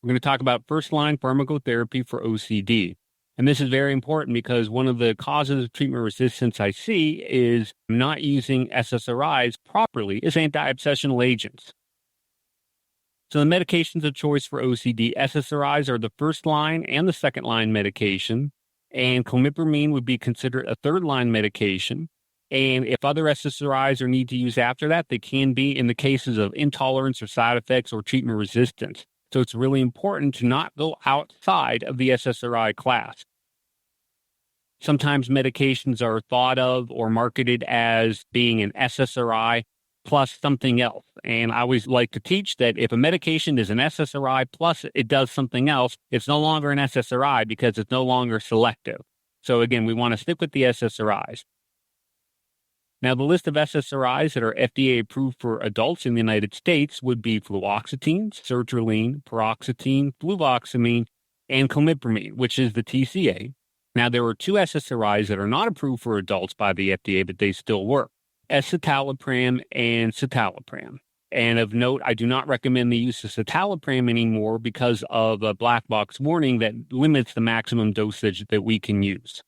We're going to talk about first-line pharmacotherapy for OCD. And this is very important because one of the causes of treatment resistance I see is not using SSRIs properly as anti-obsessional agents. So the medications of choice for OCD, SSRIs are the first-line and the second-line medication, and clomipramine would be considered a third-line medication. And if other SSRIs are need to use after that, they can be in the cases of intolerance or side effects or treatment resistance. So it's really important to not go outside of the SSRI class. Sometimes medications are thought of or marketed as being an SSRI plus something else. And I always like to teach that if a medication is an SSRI plus it does something else, it's no longer an SSRI because it's no longer selective. So again, we want to stick with the SSRIs. Now, the list of SSRIs that are FDA approved for adults in the United States would be fluoxetine, sertraline, paroxetine, fluvoxamine, and clomipramine, which is the TCA. Now, there are 2 SSRIs that are not approved for adults by the FDA, but they still work, escitalopram and citalopram. And of note, I do not recommend the use of citalopram anymore because of a black box warning that limits the maximum dosage that we can use.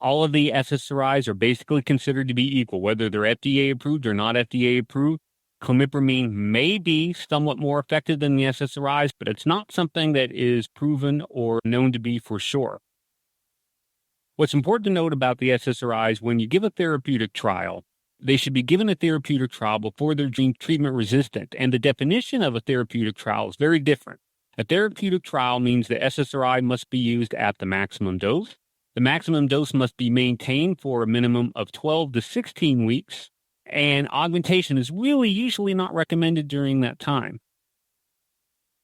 All of the SSRIs are basically considered to be equal, whether they're FDA approved or not FDA approved. Clomipramine may be somewhat more effective than the SSRIs, but it's not something that is proven or known to be for sure. What's important to note about the SSRIs, when you give a therapeutic trial, they should be given a therapeutic trial before they're deemed treatment resistant. And the definition of a therapeutic trial is very different. A therapeutic trial means the SSRI must be used at the maximum dose. The maximum dose must be maintained for a minimum of 12 to 16 weeks, and augmentation is really usually not recommended during that time.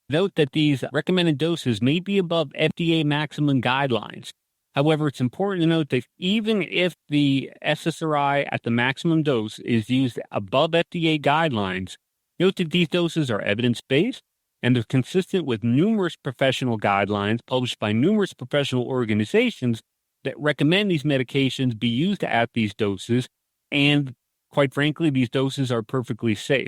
Note that these recommended doses may be above FDA maximum guidelines. However, it's important to note that even if the SSRI at the maximum dose is used above FDA guidelines, note that these doses are evidence-based and they're consistent with numerous professional guidelines published by numerous professional organizations that recommend these medications be used at these doses, and quite frankly, these doses are perfectly safe.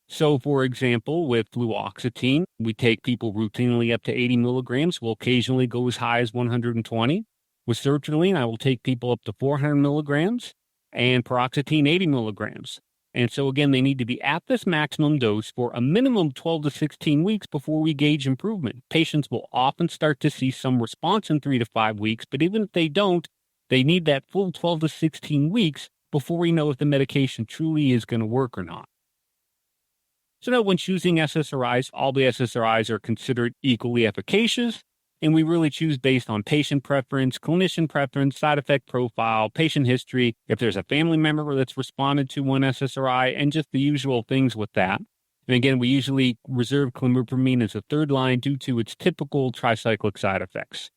So, for example, with fluoxetine, we take people routinely up to 80 milligrams. We'll occasionally go as high as 120. With sertraline, I will take people up to 400 milligrams, and paroxetine 80 milligrams. And so, again, they need to be at this maximum dose for a minimum 12 to 16 weeks before we gauge improvement. Patients will often start to see some response in 3 to 5 weeks, but even if they don't, they need that full 12 to 16 weeks before we know if the medication truly is going to work or not. So now when choosing SSRIs, all the SSRIs are considered equally efficacious, and we really choose based on patient preference, clinician preference, side effect profile, patient history, if there's a family member that's responded to one SSRI, and just the usual things with that. And again, we usually reserve clomipramine as a third line due to its typical tricyclic side effects.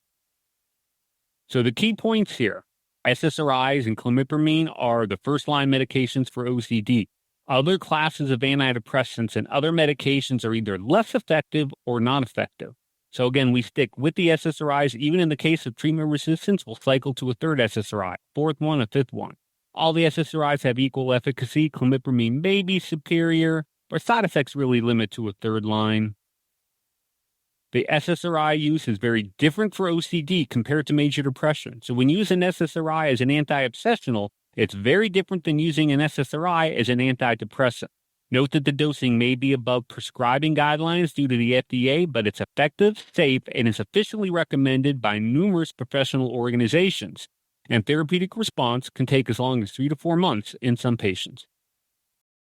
So the key points here, SSRIs and clomipramine are the first-line medications for OCD. Other classes of antidepressants and other medications are either less effective or not effective. So again, we stick with the SSRIs. Even in the case of treatment resistance, we'll cycle to a third SSRI, fourth one, a fifth one. All the SSRIs have equal efficacy. Clomipramine may be superior, but side effects really limit to a third line. The SSRI use is very different for OCD compared to major depression. So when you use an SSRI as an anti-obsessional, it's very different than using an SSRI as an antidepressant. Note that the dosing may be above prescribing guidelines due to the FDA, but it's effective, safe, and is officially recommended by numerous professional organizations. And therapeutic response can take as long as 3 to 4 months in some patients.